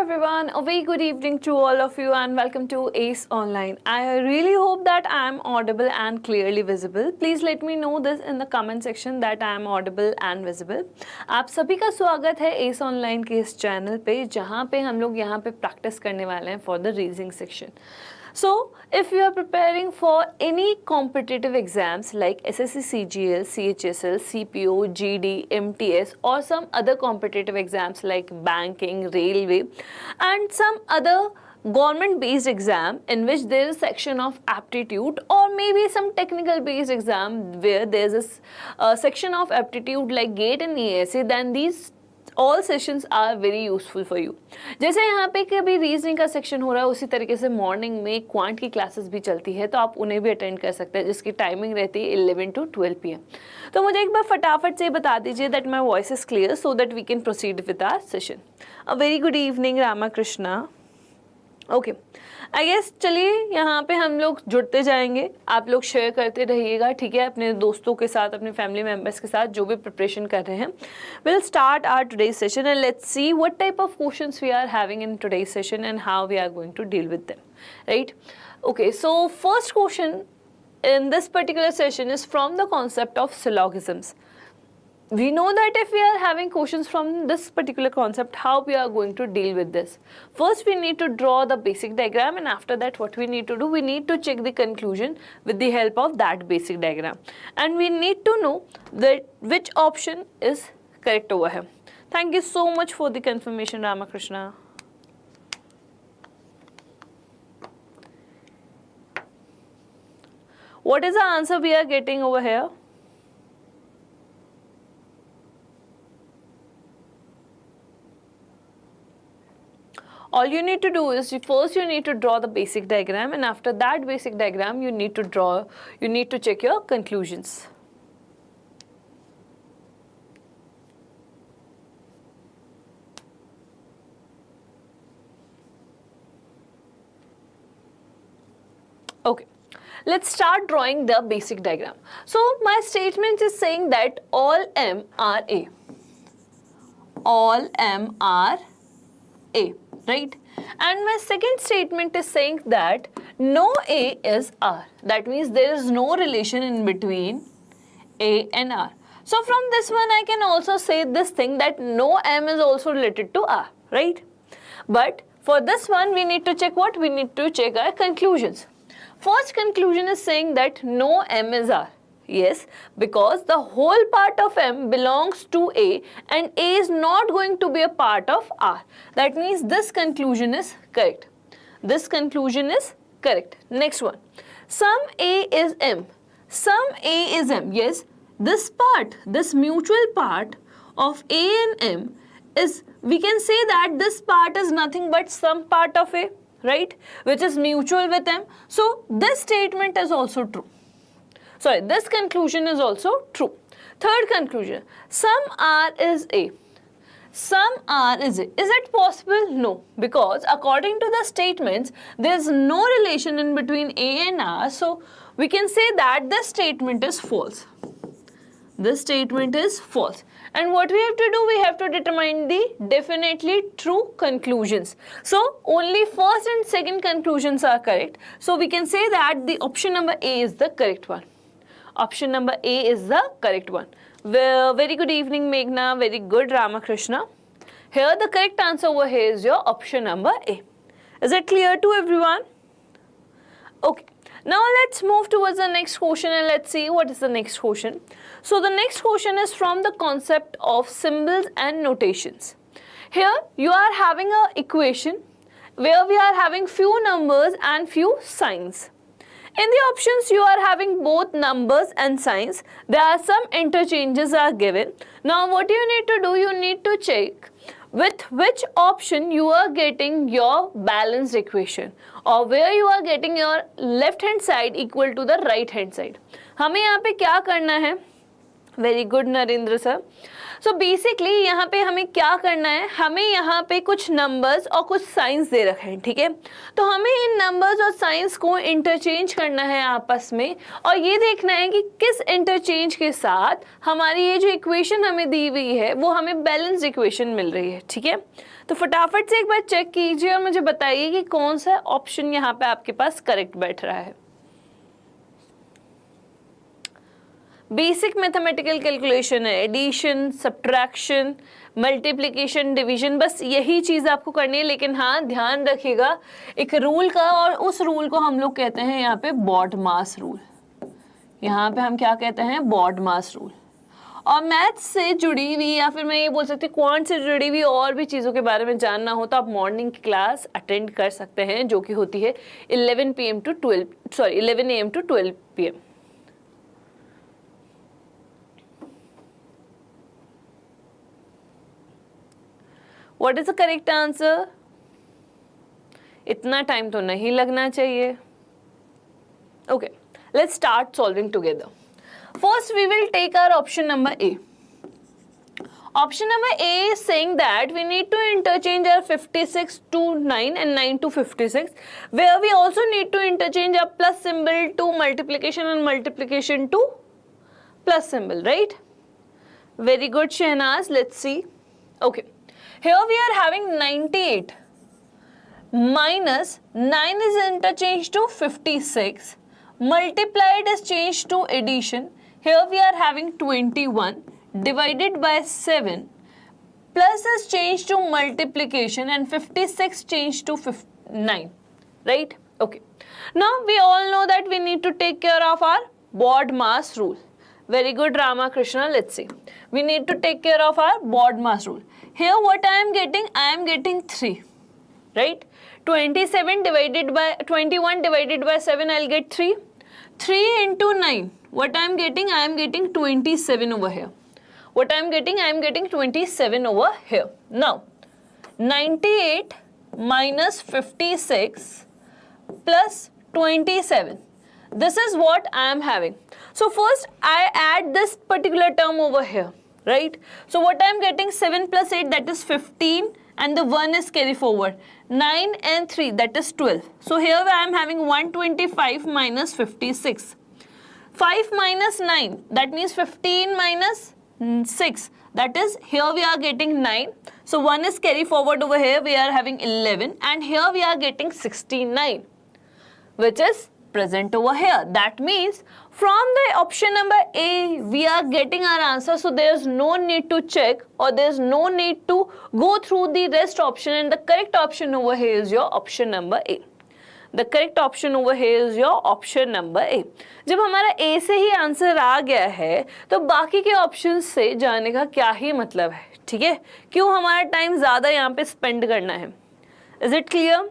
everyone, a very good evening to all of you and welcome to ACE Online. I really hope that I am audible and clearly visible. Please let me know this in the comment section that I am audible and visible. आप सभी का स्वागत है ACE Online के इस channel पे जहाँ पे हम लोग यहाँ पे प्रैक्टिस करने वाले हैं for the reasoning section. So, if you are preparing for any competitive exams like SSC CGL, CHSL, CPO, GD, MTS or some other competitive exams like banking, railway and some other government based exam in which there is a section of aptitude or maybe some technical based exam where there is a section of aptitude like GATE and ESA, then these all sessions are very useful for you. जैसे यहाँ पे कभी reasoning का section हो रहा है उसी तरीके से मॉर्निंग में क्वांट की क्लासेस भी चलती है तो आप उन्हें भी अटेंड कर सकते हैं जिसकी टाइमिंग रहती है 11 to 12 PM. तो मुझे एक बार फटाफट से बता दीजिए that my voice is clear so that we can proceed with our session. A very good evening Ramakrishna. Okay I guess चलिए यहाँ पे हम लोग जुड़ते जाएंगे. आप लोग शेयर करते रहिएगा, ठीक है, अपने दोस्तों के साथ, अपने फैमिली मेम्बर्स के साथ जो भी प्रिपरेशन कर रहे हैं. Will start our today's session and let's see what type of questions we are having in today's session and how we are going to deal with them. Right. Okay, so first question in this particular session is from the concept of syllogisms. We know that if we are having questions from this particular concept, how we are going to deal with this. First, we need to draw the basic diagram and after that what we need to do, we need to check the conclusion with the help of that basic diagram. And we need to know that which option is correct over here. Thank you so much for the confirmation, Ramakrishna. What is the answer we are getting over here? All you need to do is first you need to draw the basic diagram and after that basic diagram you need to check your conclusions. Okay. Let's start drawing the basic diagram. So my statement is saying that all M are A. All M are A. Right? And my second statement is saying that no A is R. That means there is no relation in between A and R. So from this one I can also say this thing that no M is also related to R. Right? But for this one we need to check what? We need to check our conclusions. First conclusion is saying that no M is R. Yes, because the whole part of M belongs to A and A is not going to be a part of R. That means this conclusion is correct. This conclusion is correct. Next one. Some A is M. Some A is M. Yes, this part, this mutual part of A and M is, we can say that this part is nothing but some part of A, right? Which is mutual with M. So this statement is also true. Sorry, this conclusion is also true. Third conclusion, some R is A. Some R is A. Is it possible? No, because according to the statements, there is no relation in between A and R. So we can say that this statement is false. This statement is false. And what we have to do, we have to determine the definitely true conclusions. So only first and second conclusions are correct. So we can say that the option number A is the correct one. Option number A is the correct one. Very good evening, Meghna. Very good, Ramakrishna. Here the correct answer over here is your option number A. Is it clear to everyone? Okay. Now let's move towards the next question and let's see what is the next question. So the next question is from the concept of symbols and notations. Here you are having an equation where we are having few numbers and few signs. In the options you are having both numbers and signs. There are some interchanges are given. Now what you need to do, you need to check with which option you are getting your balanced equation or where you are getting your left hand side equal to the right hand side. हमें यहाँ पे क्या करना है? Very good, Narendra sir. So basically यहाँ पे हमें क्या करना है, हमें यहाँ पे कुछ नंबर्स और कुछ साइंस दे रखे हैं, ठीक है। तो हमें इन नंबर्स और साइंस को इंटरचेंज करना है आपस में, और ये देखना है कि किस इंटरचेंज के साथ हमारी ये जो इक्वेशन हमें दी हुई है वो हमें बैलेंस इक्वेशन मिल रही है, ठीक है। तो फटाफट से एक बार चेक कीजिए और मुझे बताइए कि कौन सा ऑप्शन यहाँ पे आपके पास करेक्ट बैठ रहा है। बेसिक मैथमेटिकल कैलकुलेशन है, एडिशन, सब्ट्रैक्शन, मल्टीप्लिकेशन, डिवीजन, बस यही चीज़ आपको करनी है। लेकिन हाँ, ध्यान रखिएगा एक रूल का, और उस रूल को हम लोग कहते हैं यहाँ पे बॉड मास रूल। यहाँ पे हम क्या कहते हैं, बॉड मास रूल। और मैथ्स से जुड़ी हुई, या फिर मैं ये बोल सकती हूँ क्वांट से जुड़ी हुई और भी चीज़ों के बारे में जानना हो तो आप मॉर्निंग की क्लास अटेंड कर सकते हैं, जो कि होती है 11 AM to 12 PM। What is the correct answer? इतना टाइम तो नहीं लगना चाहिए। Okay, let's start solving together. First, we will take our option number A. Option number A is saying that we need to interchange our 56 to 9 and 9 to 56, where we also need to interchange our plus symbol to multiplication and multiplication to plus symbol, right? Very good, Shehnaz. Let's see. Okay. Here we are having 98 minus 9 is interchanged to 56, multiplied is changed to addition. Here we are having 21 divided by 7, plus is changed to multiplication, and 56 changed to 9, right? Okay. Now we all know that we need to take care of our BOD mass rule. Very good, Ramakrishna. Let's see. We need to take care of our BOD mass rule. Here what I am getting 3, right? 21 divided by 7, I'll get 3. 3 into 9, what I am getting 27 over here. What I am getting 27 over here. Now, 98 minus 56 plus 27. This is what I am having. So first I add this particular term over here, right? So what I am getting, 7 plus 8, that is 15, and the 1 is carry forward. 9 and 3, that is 12. So here I am having 125 minus 56. 5 minus 9, that means 15 minus 6. That is, here we are getting 9. So 1 is carry forward over here, we are having 11, and here we are getting 69, which is present over here. That means from the option number A, we are getting our answer. So there is no need to check, or there is no need to go through the rest option, and the correct option over here is your option number A. The correct option over here is your option number A. जब हमारा A से ही answer आ गया है तो बाकी के option से जाने का क्या ही मतलब है, ठीक है? क्यों हमारा टाइम ज़्यादा यहाँ पे स्पेंड करना है? Is it clear?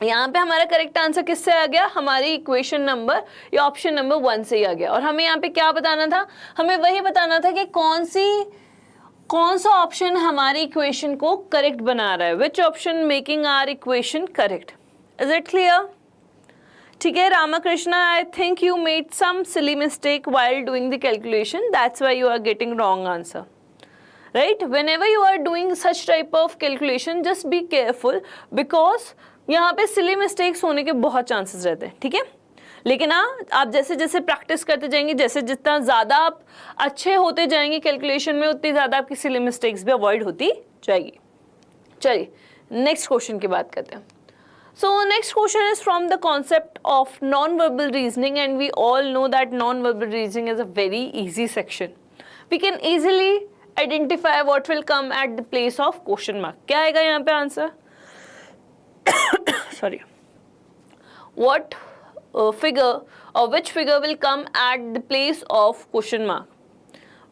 यहाँ पे हमारा करेक्ट आंसर किससे आ गया? हमारी इक्वेशन नंबर या ऑप्शन नंबर 1 से ही आ गया। और हमें यहाँ पे क्या बताना था? हमें वही बताना था कि कौन सा ऑप्शन हमारी इक्वेशन को करेक्ट बना रहा है, which option making our equation correct. Is it clear? ठीक है Ramakrishna, I think you made some silly mistake while doing the calculation, that's why you are getting wrong answer. Right? Whenever you are doing such type of calculation, just be careful, because यहाँ पे silly mistakes होने के बहुत chances रहते हैं, ठीक है? लेकिन हाँ, आप जैसे जैसे प्रैक्टिस करते जाएंगे, जैसे जितना ज़्यादा आप अच्छे होते जाएंगे कैलकुलेशन में, उतनी ज़्यादा आपकी सिली मिस्टेक्स भी अवॉइड होती जाएगी। चलिए नेक्स्ट क्वेश्चन की बात करते हैं। So next question is from the concept of non-verbal reasoning, and we all know that non-verbal reasoning is a very easy section. We can easily identify what will come at the place of question mark. क्या आएगा यहाँ पे answer? Sorry. What figure or which figure will come at the place of question mark?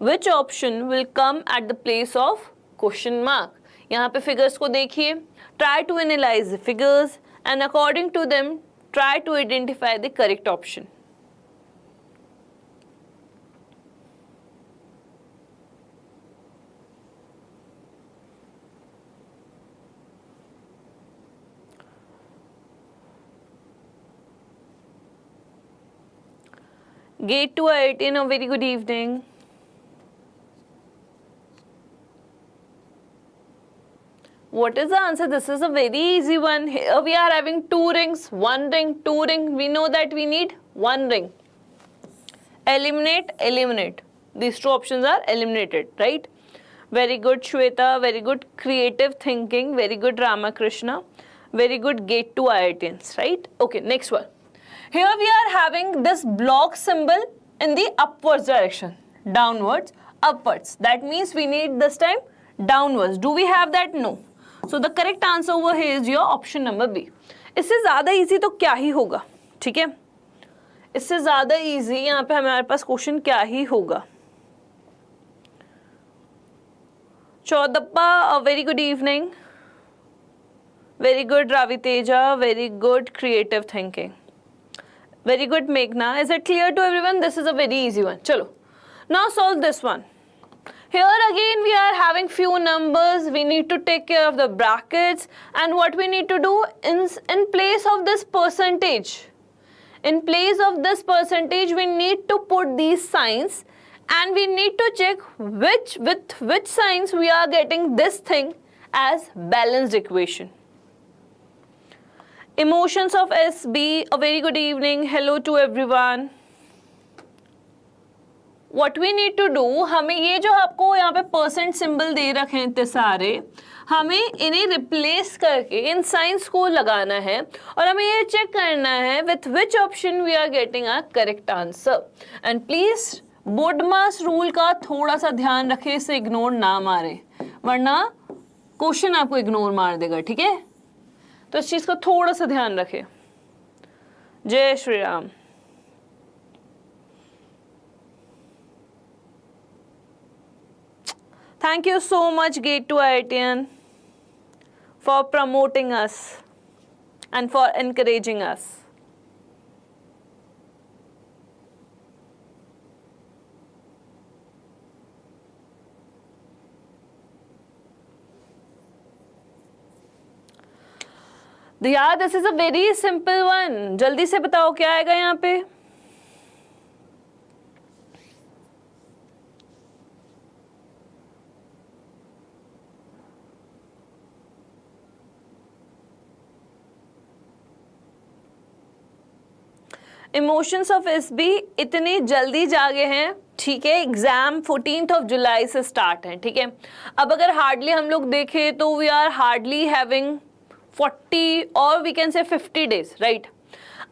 Which option will come at the place of question mark? यहाँ पे figures को देखिए. Try to analyze the figures, and according to them, try to identify the correct option. Gate to 18, a very good evening. What is the answer? This is a very easy one. Here we are having 2 rings, 1 ring, 2 ring. We know that we need 1 ring. Eliminate, eliminate. These 2 options are eliminated, right? Very good, Shweta. Very good creative thinking. Very good, Ramakrishna. Very good, gate to IITians, right? Okay, next one. Here we are having this block symbol in the upwards direction. Downwards, upwards. That means we need this time downwards. Do we have that? No. So the correct answer over here is your option number B. इससे ज़्यादा easy तो क्या ही होगा, ठीक है? इससे ज़्यादा easy यहाँ पे हमारे पास क्वेश्चन क्या ही होगा? चौदप्पा, a very good evening. Very good, Ravi Teja. Very good creative thinking. Very good, Meghna. Is it clear to everyone? This is a very easy one. Chalo. Now solve this one. Here again we are having few numbers. We need to take care of the brackets, and what we need to do in place of this percentage. In place of this percentage, we need to put these signs, and we need to check with which signs we are getting this thing as balanced equation. Emotions of SB, a very good evening. Hello to everyone. What we need to do, हमें ये जो आपको यहाँ पे percent symbol दे रखे हैं इतने सारे, हमें इन्हें रिप्लेस करके इन साइंस को लगाना है और हमें ये चेक करना है with which option we are getting a correct answer. And please BODMAS rule का थोड़ा सा ध्यान रखें, इसे इग्नोर ना मारे वरना क्वेश्चन आपको इग्नोर मार देगा, ठीक है? तो इस चीज का थोड़ा सा ध्यान रखें. जय Shri Ram. Thank you so much, Gate to IITian, for promoting us and for encouraging us. Yeah, this is a very simple one. जल्दी से बताओ क्या आएगा यहाँ पे? इमोशंस ऑफ एसबी इतनी जल्दी जागे हैं, ठीक है? एग्जाम 14 जुलाई से स्टार्ट है, ठीक है? अब अगर हार्डली हम लोग देखें तो वी आर हार्डली हैविंग 40 और we can say 50 days, right?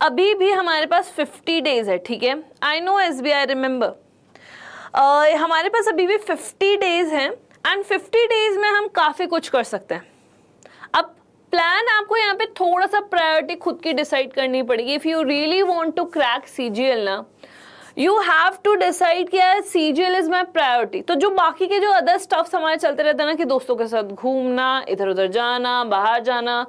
अभी भी हमारे पास 50 डेज है, ठीक है? I know SB, I remember. हमारे पास अभी भी 50 डेज हैं एंड 50 डेज में हम काफ़ी कुछ कर सकते हैं. अब प्लान आपको यहाँ पे थोड़ा सा प्रायोरिटी खुद की डिसाइड करनी पड़ेगी. If you really want to crack CGL ना, यू हैव टू डिसाइड कि यार सीजीएल इज माई प्रायोरिटी. तो जो बाकी के जो अदर स्टफ्स हमारे चलते रहते हैं ना, कि दोस्तों के साथ घूमना, इधर उधर जाना, बाहर जाना,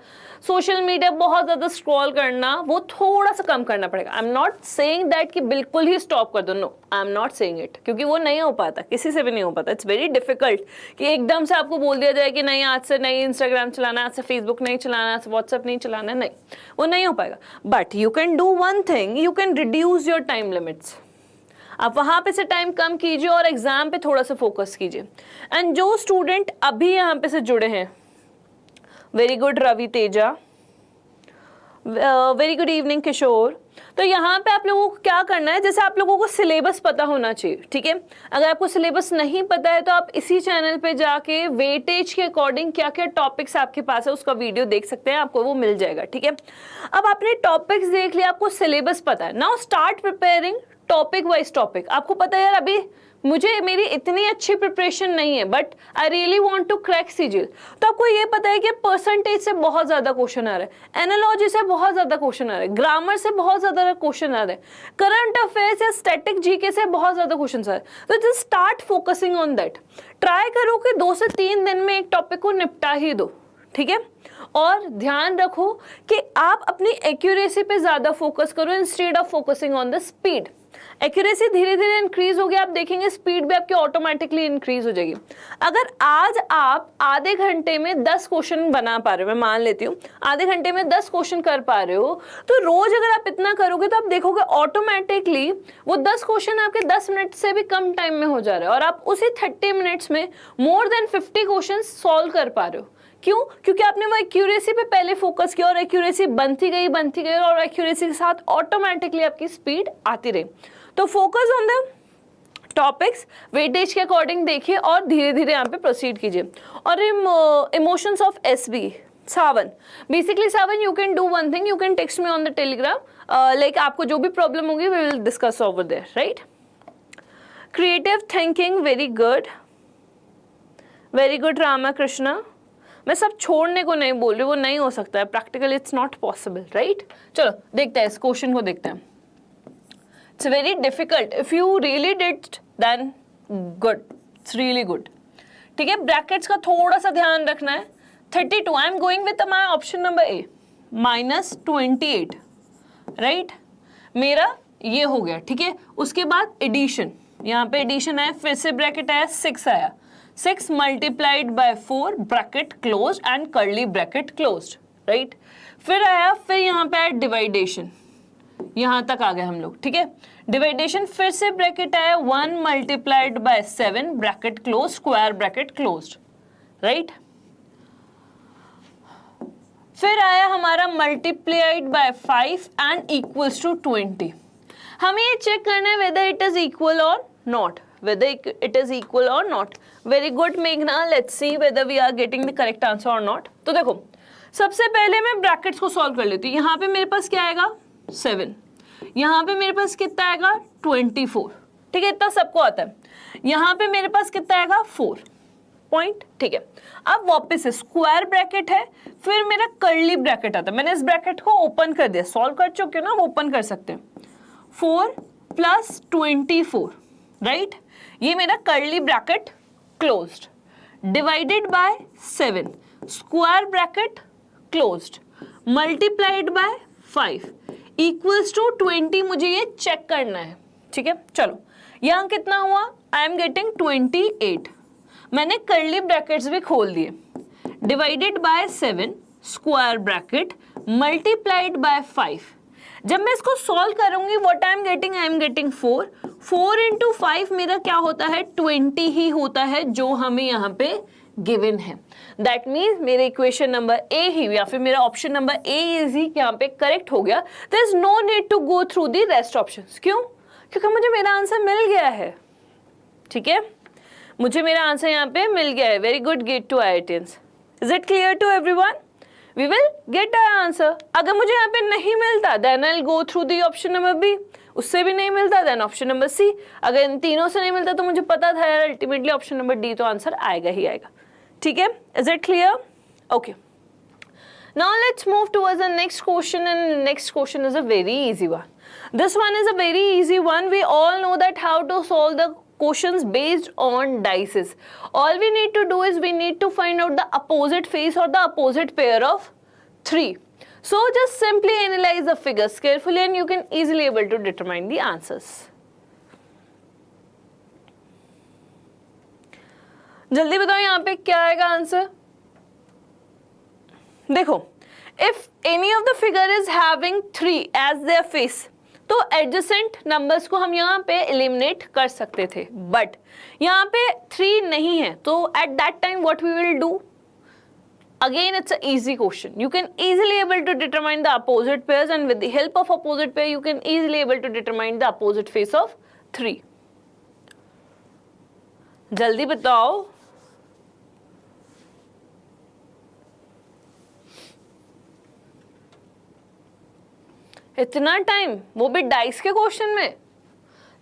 सोशल मीडिया बहुत ज़्यादा स्क्रॉल करना, वो थोड़ा सा कम करना पड़ेगा. I am not saying that कि बिल्कुल ही स्टॉप कर दो, no, I am not saying it, क्योंकि वो नहीं हो पाता, किसी से भी नहीं हो पाता. इट्स वेरी डिफिकल्ट कि एकदम से आपको बोल दिया जाए कि नहीं आज से नहीं इंस्टाग्राम चलाना, आज से फेसबुक नहीं चलाना, आज से व्हाट्सएप नहीं चलाना, नहीं, वो नहीं हो पाएगा. But you can do one thing, you can reduce your time limits. आप वहाँ पे से टाइम कम कीजिए और एग्जाम पे थोड़ा सा फोकस कीजिए. एंड जो स्टूडेंट अभी यहाँ पे से जुड़े हैं, very good Ravi Teja, very good evening Kishore. तो यहाँ पे आप लोगों को क्या करना है, जैसे आप लोगों को सिलेबस पता होना चाहिए, ठीक है? अगर आपको सिलेबस नहीं पता है तो आप इसी चैनल पे जाके वेटेज के अकॉर्डिंग क्या क्या टॉपिक्स आपके पास है उसका वीडियो देख सकते हैं, आपको वो मिल जाएगा, ठीक है? अब आपने टॉपिक्स देख लिया, आपको सिलेबस पता है, now start preparing topic wise topic. आपको पता है यार अभी मुझे मेरी इतनी अच्छी प्रिपरेशन नहीं है but I really want to crack CGL. तो आपको ये पता है कि परसेंटेज से बहुत ज़्यादा क्वेश्चन आ रहा है, एनालॉजी से बहुत ज़्यादा क्वेश्चन आ रहा है, ग्रामर से बहुत ज़्यादा क्वेश्चन आ रहे हैं, करंट अफेयर्स या स्टैटिक जीके से बहुत ज़्यादा क्वेश्चन आ रहे हैं. तो just start focusing on that. Try करो कि 2 से 3 दिन में एक टॉपिक को निपटा ही दो, ठीक है? और ध्यान रखो कि आप अपनी एक्यूरेसी पे ज़्यादा फोकस करो instead of focusing on the speed. Accuracy धीरे धीरे इंक्रीज होगी, आप देखेंगे स्पीड भी आपकी ऑटोमेटिकली इंक्रीज हो जाएगी. अगर आज आप आधे घंटे में 10 क्वेश्चन बना पा रहे हो, मैं मान लेती हूँ आधे घंटे में 10 क्वेश्चन कर पा रहे हो, तो रोज अगर आप इतना करोगे तो आप देखोगे ऑटोमेटिकली वो 10 क्वेश्चन आपके 10 मिनट से भी कम टाइम में हो जा रहे हैं और आप उसी 30 मिनट्स में मोर देन 50 क्वेश्चन सॉल्व कर पा रहे हो. क्यों? क्योंकि आपने वो एक्यूरेसी पे पहले फोकस किया और एक्यूरेसी बनती गई और एक्यूरेसी के साथ ऑटोमेटिकली आपकी स्पीड आती रही। तो focus on the topics, weightage के अकॉर्डिंग देखिए और धीरे धीरे यहाँ पे प्रोसीड कीजिए। और emotions of SB, Sawan, basically Sawan you can do one thing, you can text me on the Telegram, like आपको जो भी प्रॉब्लम होगी we will discuss over there, right. Creative thinking, very good Ramakrishna. मैं सब छोड़ने को नहीं बोल रही, वो नहीं हो सकता है, practical it's not possible, right. चलो देखते हैं इस क्वेश्चन को, देखते हैं। It's very difficult, if you really did then good, it's really good, ठीक है। ब्रैकेट्स का थोड़ा सा ध्यान रखना है। 32, I am going with my option number A, -28, right. मेरा ये हो गया, ठीक है। उसके बाद एडिशन, यहाँ पे एडिशन आया, फिर से ब्रैकेट आया, 6 आया, 6 multiplied by 4 bracket close and curly bracket closed, right. फिर आया, फिर यहाँ पे आया डिवाइडेशन, यहाँ तक आ गए हम लोग, ठीक है। डिवाइडेशन, फिर से ब्रैकेट आया, 1 multiplied by 7 bracket close square bracket closed, right. फिर आया हमारा multiplied by 5 and equals to 20। हमें ये चेक करना है वेदर इट इज इक्वल और not, whether it is equal or not. Very good मेघना, let's see whether we are getting the correct answer or not. तो देखो, सबसे पहले मैं ब्रैकेट्स को सॉल्व कर लेती हूँ। यहाँ पे मेरे पास क्या आएगा, 7, यहाँ पे मेरे पास कितना आएगा, 24, ठीक है, इतना सबको आता है। यहाँ पे मेरे पास कितना आएगा, 4 पॉइंट, ठीक है। अब वापस से स्क्वायर ब्रैकेट है, फिर मेरा कर्ली ब्रैकेट आता है। मैंने इस ब्रैकेट को ओपन कर दिया, सॉल्व कर चुके हो ना, ओपन कर सकते हैं। 4 + 24, राइट, ये मेरा curly bracket closed, divided by 7 square bracket closed, multiplied by 5 equals to 20। मुझे ये चेक करना है, ठीक है। चलो यहाँ कितना हुआ, आई एम गेटिंग 28। मैंने कर्ली ब्रैकेट्स भी खोल दिए, divided by 7 square bracket multiplied by 5। जब मैं इसको सॉल्व करूंगी, what I am getting 4 into 5 मेरा क्या होता है, 20 ही होता है, जो हमें यहाँ पे गिवन है। दैट मीन्स मेरे इक्वेशन नंबर ए ही, या फिर मेरा ऑप्शन नंबर ए इज ही यहाँ पे करेक्ट हो गया। There is no need to go through the rest options. क्यों? क्योंकि मुझे मेरा आंसर मिल गया है, ठीक है, मुझे मेरा आंसर यहाँ पे मिल गया है। Very good, get to IITians। Is it clear to everyone? We will get our answer. अगर मुझे यहाँ पे नहीं मिलता then I'll go through the option number B. उससे भी नहीं मिलता then option number C. अगर इन तीनों से नहीं मिलता तो मुझे पता था यार अल्टीमेटली ऑप्शन नंबर D तो आंसर आएगा ही आएगा, ठीक है। Is it clear? Okay. Now let's move towards the next question, and next question is a very easy one. This one is a very easy one. We all know that how to solve the questions based on dices. All we need to do is we need to find out the opposite face or the opposite pair of 3. So just simply analyze the figures carefully and you can easily able to determine the answers. जल्दी बताओ यहाँ पे क्या आएगा answer. देखो, if any of the figure is having 3 as their face, तो adjacent numbers को हम यहाँ पे एलिमिनेट कर सकते थे, बट यहाँ पे 3 नहीं है, तो at that time what we will do, again it's a easy question, you can easily able to determine the opposite pairs and with the help of opposite pair you can easily able to determine the opposite face of 3। जल्दी बताओ। इतना time, वो भी dice के question में।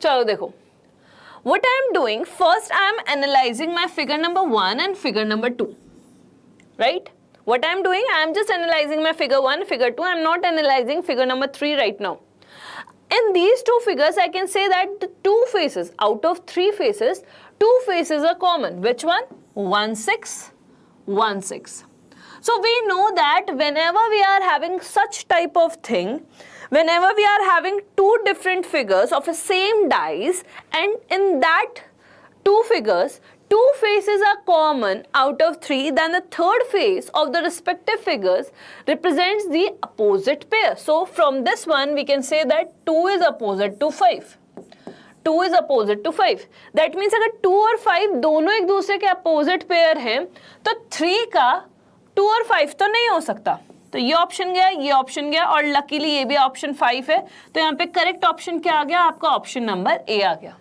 चलो देखो, what I am doing, first I am analyzing my figure number 1 and figure number 2, right? What I am doing, I am just analyzing my figure 1, figure 2. I am not analyzing figure number 3 right now. In these two figures, I can say that the two faces, out of 3 faces, 2 faces are common. Which one? 1, 6, 1, 6. So we know that whenever we are having such type of thing, whenever we are having 2 different figures of a same dice, and in that 2 figures, 2 faces are common out of 3, then the third face of the respective figures represents the opposite pair. So from this one we can say that 2 is opposite to 5. 2 is opposite to 5. That means अगर 2 और 5 दोनों एक दूसरे के opposite pair हैं, तो 3 का 2 और 5 तो नहीं हो सकता, तो ये ऑप्शन गया, ये ऑप्शन गया, और लकीली ये भी ऑप्शन 5 है, तो यहाँ पे करेक्ट ऑप्शन क्या आ गया आपका? ऑप्शन नंबर ए आ गया।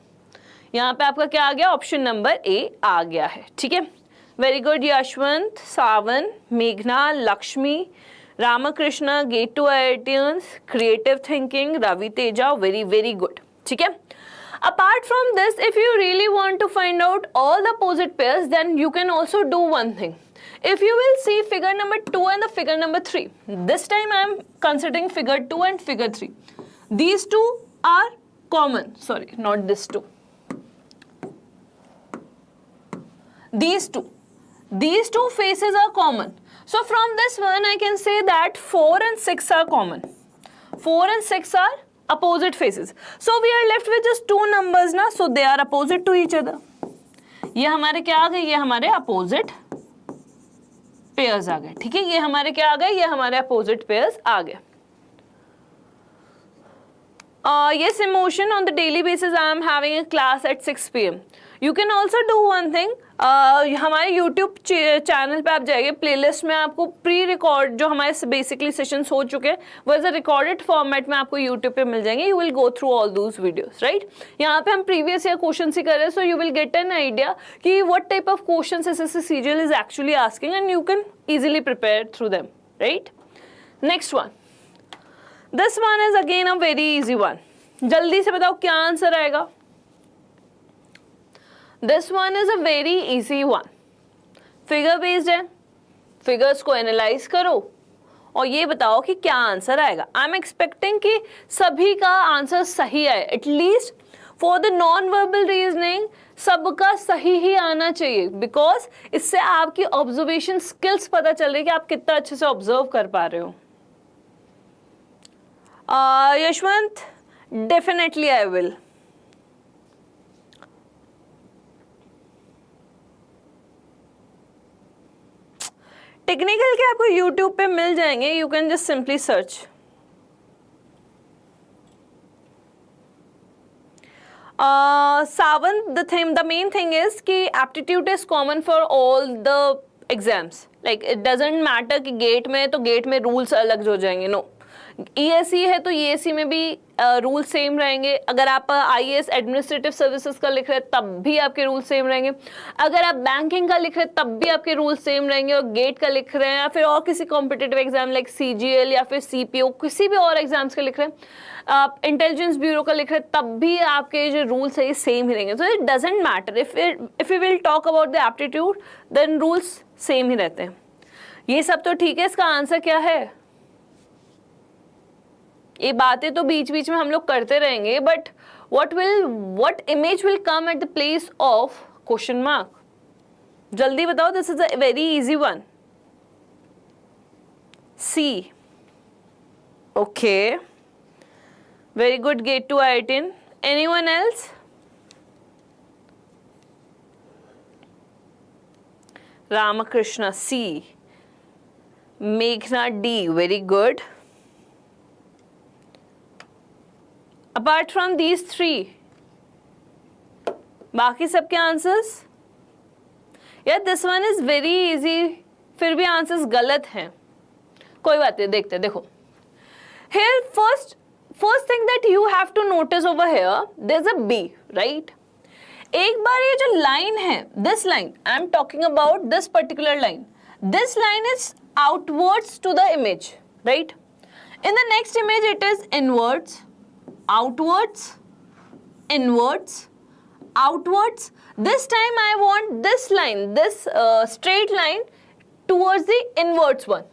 यहाँ पे आपका क्या आ गया? ऑप्शन नंबर ए आ गया है। ठीक है, वेरी गुड यशवंत, सावन, मेघना, Lakshmi, Ramakrishna, get to IITians, creative thinking, Ravi Teja, very very good. ठीक है, apart from this, if you really want to find out all the opposite pairs, then you can also do one thing. If you will see figure number 2 and the figure number 3, this time I am considering figure 2 and figure 3. These two are common, sorry, not this two. These two faces are common. So from this one I can say that 4 and 6 are common. 4 and 6 are opposite faces. So we are left with just two numbers ना, so they are opposite to each other. ये हमारे क्या आ गए? ये हमारे opposite pairs आ गए। ठीक है, ये हमारे क्या आ गए? ये हमारे opposite pairs आ गए। Yes, emotion, on the daily basis I am having a class at 6 PM. You can also do one thing. हमारे YouTube चैनल पे आप जाएंगे, प्लेलिस्ट में आपको प्री रिकॉर्ड जो हमारे बेसिकली सेशंस हो चुके हैं वो एज अ रिकॉर्डेड फॉर्मेट में आपको YouTube पे मिल जाएंगे। You will go through all those videos, right. यहाँ पे हम प्रीवियस ईयर क्वेश्चन ही कर रहे हैं, so you will get an idea कि what type of question SSC CGL is actually asking and you can easily prepare through them, right. Next one, this one is again a very easy one. जल्दी से बताओ क्या answer आएगा? This one is a very easy one. Figure based है, figures को analyse करो और ये बताओ कि क्या आंसर आएगा। आई एम एक्सपेक्टिंग कि सभी का आंसर सही आए, at least for the non verbal reasoning सबका सही ही आना चाहिए, बिकॉज इससे आपकी ऑब्जर्वेशन स्किल्स पता चल रही है कि आप कितना अच्छे से ऑब्जर्व कर पा रहे हो। Yashwant, definitely I will. Technical के आपको YouTube पे मिल जाएंगे, you can just simply search. Sawan, the main thing is कि aptitude is common for all the exams. Like it doesn't matter कि गेट में तो गेट में रूल्स अलग हो जाएंगे, नो। ESE है तो ESE में भी रूल सेम रहेंगे। अगर आप IAS एडमिनिस्ट्रेटिव सर्विसेज का लिख रहे हैं तब भी आपके रूल सेम रहेंगे। अगर आप बैंकिंग का लिख रहे हैं तब भी आपके रूल सेम रहेंगे। और गेट का लिख रहे हैं या फिर और किसी कॉम्पिटिटिव एग्जाम लाइक CGL या फिर CPO, किसी भी और एग्जाम्स के लिख रहे हैं, आप इंटेलिजेंस ब्यूरो का लिख रहे हैं तब भी आपके जो रूल्स है ये सेम ही रहेंगे। So it doesn't matter if you will talk about the aptitude then rules same ही रहते हैं। ये सब तो ठीक है, इसका आंसर क्या है? ये बातें तो बीच बीच में हम लोग करते रहेंगे, but what image will come at the place of question mark? जल्दी बताओ, this is a very easy one. C. Okay. Very good, gate to IITian. Anyone else? Ramakrishna, C. Meghna, D. Very good. Apart from these three, बाकी सबके answers? यार this one is very easy, फिर भी answers गलत हैं। कोई बात नहीं, देखते हैं। देखो, here first thing that you have to notice over here, there's a B, right? एक बार ये जो लाइन है, this line, I am talking about this particular line. This line is outwards to the image, right? In the next image, it is inwards, outwards, inwards, outwards. This time I want this line, this straight line towards the inwards one.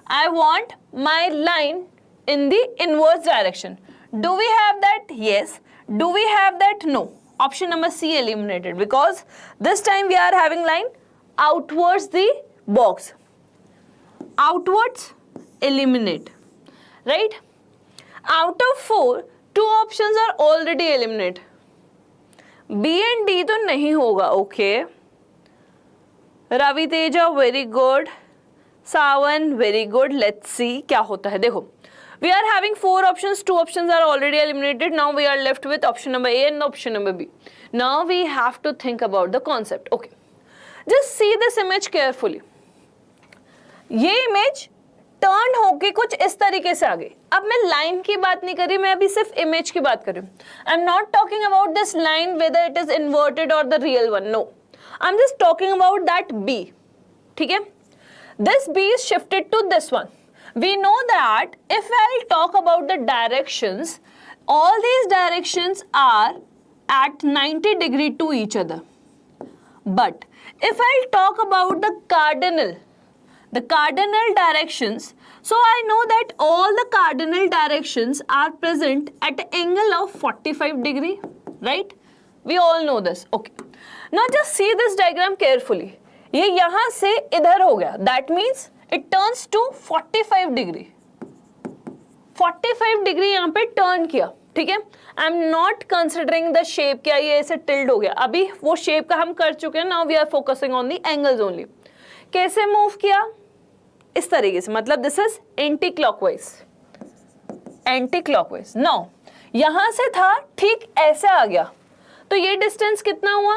I want my line in the inwards direction. Do we have that? Yes. Do we have that? No. Option number C eliminated, because this time we are having line outwards the box. Outwards, eliminate. Right? Out of 4, 2 options are already eliminated. B and D तो नहीं होगा, okay. Ravi Teja, very good. Sawan, very good. Let's see क्या होता है। देखो, we are having 4 options. 2 options are already eliminated. Now we are left with option number A and option number B. Now we have to think about the concept. Okay, just see this image carefully. ये image turn होके कुछ इस तरीके से आ गई। अब मैं line की बात नहीं कर रही, मैं अभी सिर्फ इमेज की बात कर रही हूँ। I am not talking about this line whether it is inverted और the real one, no, I am just talking about that B, ठीक है। This B is shifted to this one. We know that if I talk about the directions, all these directions are at 90 degree to each other. But if I'll talk about the cardinal directions, so I know that all the cardinal directions are present at an angle of 45 degree, right? We all know this. Okay. Now just see this diagram carefully. ये यहाँ से इधर हो गया. That means it turns to 45 degree. 45 degree यहाँ पे turn किया, ठीक है। आई am not considering the shape, क्या ये ऐसे टिल्ड हो गया, अभी वो शेप का हम कर चुके हैं। Now we are focusing on the angles only. कैसे मूव किया, इस तरीके से, मतलब this is anti clockwise, anti clockwise. Now यहां से था, ठीक ऐसे आ गया, तो ये डिस्टेंस कितना हुआ,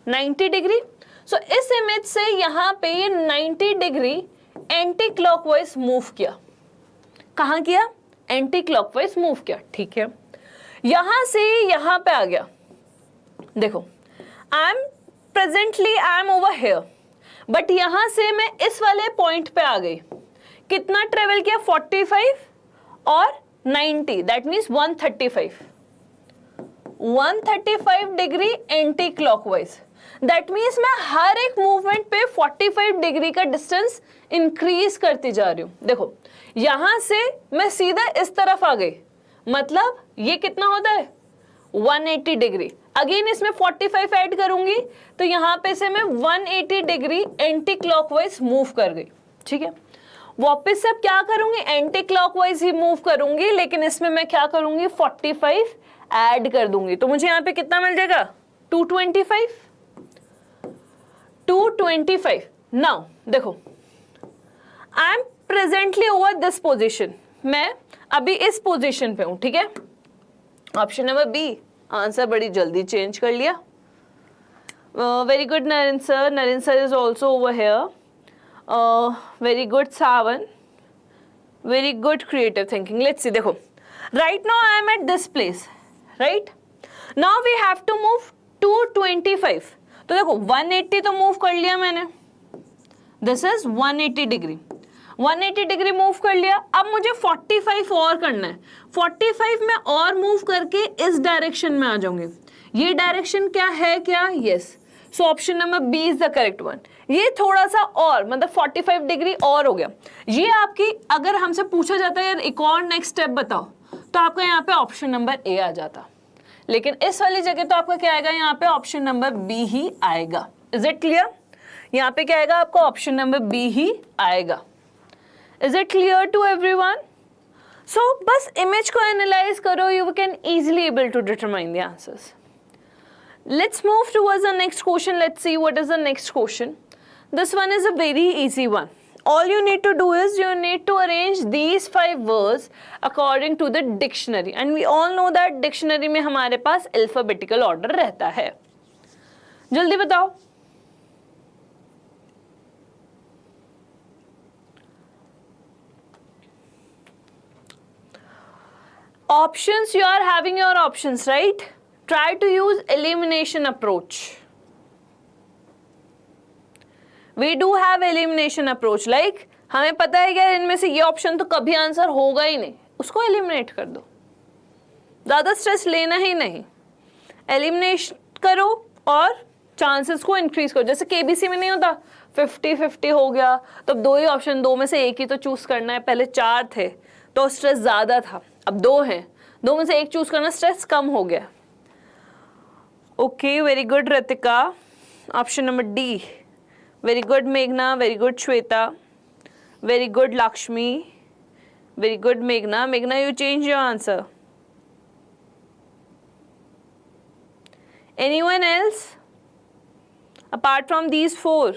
90 डिग्री। सो इस इमेज से यहाँ पे ये 90 डिग्री एंटी क्लॉकवाइज मूव किया। कहाँ किया, एंटी क्लॉकवाइज मूव किया, ठीक है। यहां से यहां पे आ गया, देखो I am over here, but यहां से मैं इस वाले पॉइंट पे आ गई। कितना ट्रेवल किया, 45 और 90, that means 135 degree anti clockwise. That means मैं हर एक मूवमेंट पे 45 डिग्री का डिस्टेंस इंक्रीज करती जा रही हूं। देखो यहां से मैं सीधा इस तरफ आ गई, मतलब ये कितना होता है, 180 डिग्री। अगेन इसमें 45 ऐड करूंगी तो यहां पे से मैं 180 डिग्री एंटी क्लॉकवाइज मूव कर गई, ठीक है। वापस से अब क्या करूंगी, एंटी क्लॉकवाइज ही मूव करूंगी, लेकिन इसमें मैं क्या करूंगी, 45 ऐड कर दूंगी। तो मुझे यहाँ पे कितना मिल जाएगा, 225। नाउ देखो I am presently over this position, मैं अभी इस पोजीशन पे हूं, ठीक है। ऑप्शन नंबर बी, आंसर बड़ी जल्दी चेंज कर लिया। Very good Naren sir is also over here. Very good Sawan, very good creative thinking. Let's see, देखो right now I am at this place, right now we have to move 225। तो देखो 180 तो move कर लिया मैंने, this is 180 degree, 180 degree move कर लिया। अब मुझे 45 और करना है, 45 में और मूव करके इस डायरेक्शन में आ जाऊंगी। ये डायरेक्शन क्या है, क्या, yes, so option number B is the correct one. ये थोड़ा सा और, मतलब 45 डिग्री और हो गया। ये आपकी, अगर हमसे पूछा जाता है यार एक और नेक्स्ट स्टेप बताओ, तो आपका यहाँ पे ऑप्शन नंबर ए आ जाता, लेकिन इस वाली जगह तो आपका क्या आएगा, यहाँ पे ऑप्शन नंबर बी ही आएगा। इज इट क्लियर, यहाँ पे क्या आएगा आपका, ऑप्शन नंबर बी ही आएगा। Is it clear to everyone? So बस इमेज को एनालाइज करो, you can easily able to determine the answers. Let's move towards the next question. Let's see what is the next question. This one is a very easy one. All you need to do is you need to arrange these 5 words according to the dictionary, and we all know that dictionary में हमारे पास alphabetical order रहता है। जल्दी बताओ। Options, you are having your options, right? Try to use elimination approach. We do have elimination approach, like हमें पता है कि इनमें से ये ऑप्शन तो कभी आंसर होगा ही नहीं, उसको एलिमिनेट कर दो, ज़्यादा स्ट्रेस लेना ही नहीं, एलिमिनेट करो और चांसेस को इंक्रीज करो। जैसे केबीसी में नहीं होता 50-50 हो गया, तो अब 2 ही ऑप्शन, 2 में से एक ही तो चूज करना है। पहले 4 थे तो स्ट्रेस ज़्यादा था, अब 2 हैं, 2 में से एक चूज करना, स्ट्रेस कम हो गया। Okay, very good Ritika, option number D. Very good मेघना, very good Shweta, very good Lakshmi, very good मेघना। मेघना, you change your answer. Anyone else apart from these 4?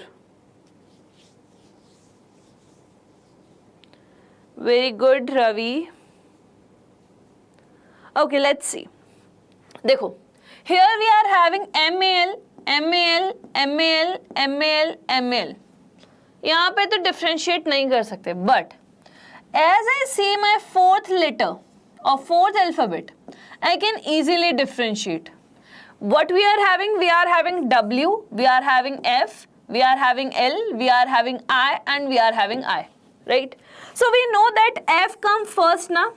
Very good, Ravi. Okay, let's see. देखो, here we are having MAL, MAL, MAL, MAL, MAL. यहाँ पे तो differentiate नहीं कर सकते, but as I see my fourth letter or fourth alphabet, I can easily differentiate. What we are having? We are having W, we are having F, we are having L, we are having I, and we are having I, right? So we know that F come first now.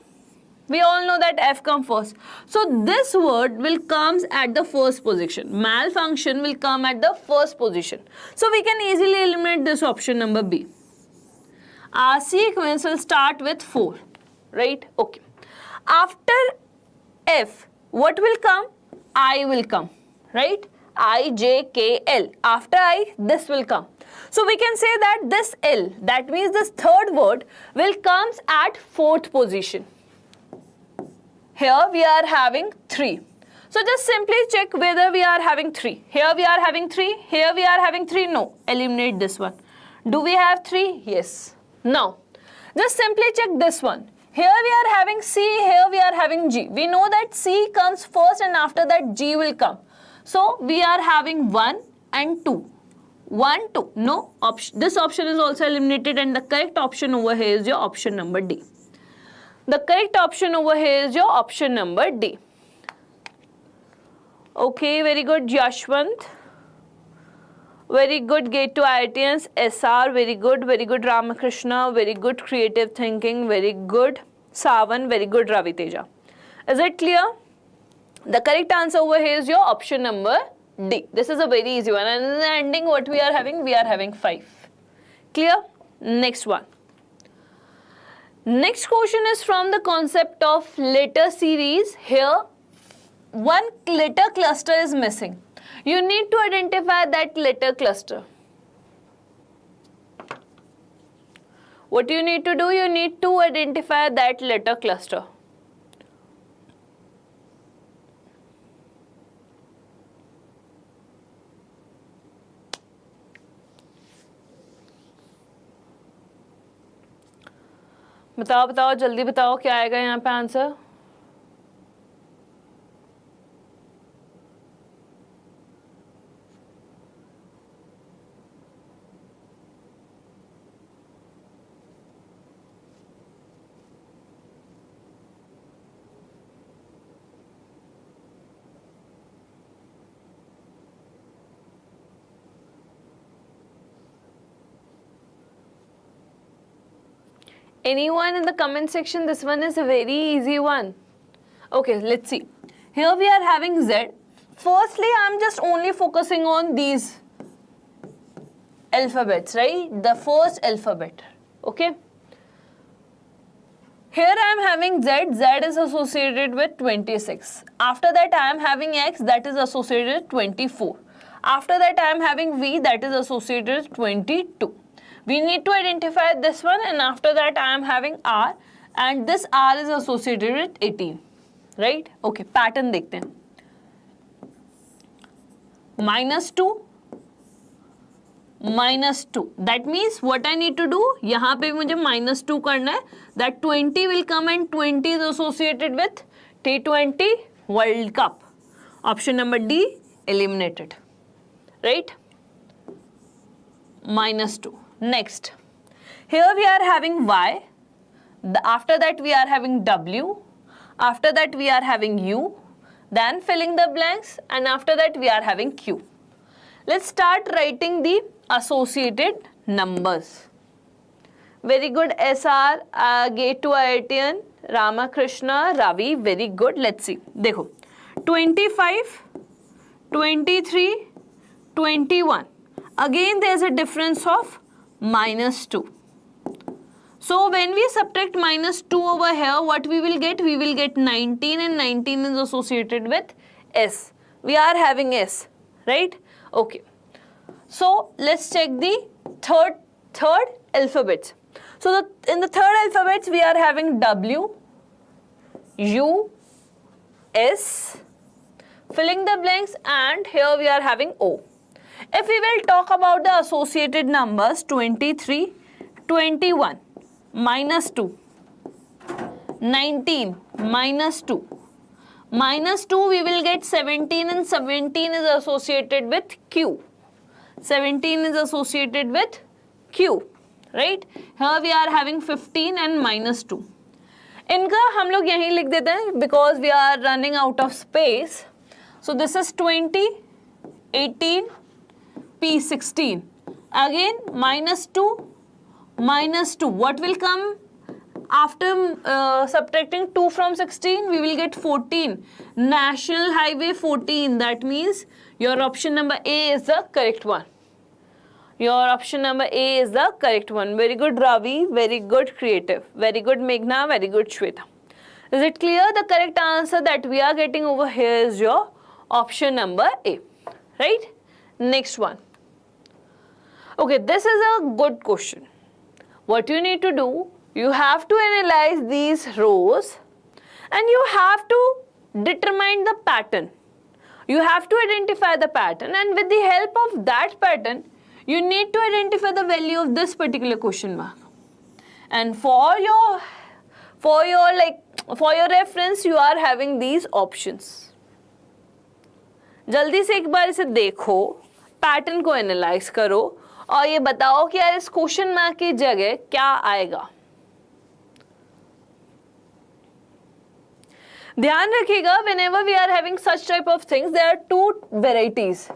We all know that F come first. So this word will comes at the first position. Malfunction will come at the first position. So we can easily eliminate this option number B. Our sequence will start with 4, right? Okay. After F, what will come? I will come, right? I, J, K, L. After I, this will come. So we can say that this L, that means this third word, will comes at fourth position. Here we are having 3. So just simply check whether we are having 3. Here we are having 3. Here we are having 3. No. Eliminate this one. Do we have 3? Yes. Now, just simply check this one. Here we are having C, here we are having G. We know that C comes first and after that G will come. So we are having 1 and 2. 1, 2. No, this option is also eliminated, and the correct option over here is your option number D. The correct option over here is your option number D. Okay, very good, Yashwant. Very good, Gate to IITians. SR, very good Ramakrishna, very good creative thinking, very good Savan, very good Raviteja. Is it clear? The correct answer over here is your option number D. This is a very easy one, and in the ending what we are having? We are having 5. Clear? Next one. Next question is from the concept of letter series. Here, one letter cluster is missing. You need to identify that letter cluster. What you need to do? You need to identify that letter cluster. बताओ जल्दी बताओ क्या आएगा यहाँ पे answer. Anyone in the comment section? This one is a very easy one. Okay, let's see. Here we are having Z. Firstly, I'm just only focusing on these alphabets, right? The first alphabet. Okay. Here I am having Z. Z is associated with 26. After that I am having X, that is associated with 24. After that I am having V, that is associated with 22. We need to identify this one, and after that I am having R, and this R is associated with 18, right? Okay, pattern देखते हैं. -2, -2. That means what I need to do? यहाँ पे मुझे -2 करना है. That 20 will come, and 20 is associated with T20 World Cup. Option number D eliminated, right? -2. Next, here we are having Y, after that we are having W, after that we are having U, then filling the blanks, and after that we are having Q. Let's start writing the associated numbers. Very good, SR, Gate to IITian, Ramakrishna, Ravi, very good. Let's see. देखो, 25, 23, 21. Again there is a difference of -2. So when we subtract -2 over here, what we will get? We will get 19, and 19 is associated with S. We are having S, right? Okay. So let's check the third alphabets. So in the third alphabets we are having W, U, S, filling the blanks, and here we are having O. If we will talk about the associated numbers, 23, 21, -2, 19, -2, -2 we will get 17, and 17 is associated with Q. 17 is associated with Q, right? Here we are having 15 and -2. इनका हम लोग यहीं लिख देते हैं because we are running out of space. So this is 20, 18, P16. Again -2, -2. What will come after subtracting 2 from 16? We will get 14. National Highway 14. That means your option number A is the correct one. Your option number A is the correct one. Very good, Ravi. Very good, creative. Very good, Meghna. Very good, Shweta. Is it clear? The correct answer that we are getting over here is your option number A. Right? Next one. Okay, this is a good question. What you need to do, you have to analyze these rows and you have to determine the pattern. You have to identify the pattern, and with the help of that pattern, you need to identify the value of this particular question mark. And for your reference, you are having these options. जल्दी से एक बार इसे देखो, pattern को analyse करो और ये बताओ कि यार इस क्वेश्चन मार्क की जगह क्या आएगा. ध्यान रखिएगा, whenever we are having such type of things, there are two varieties.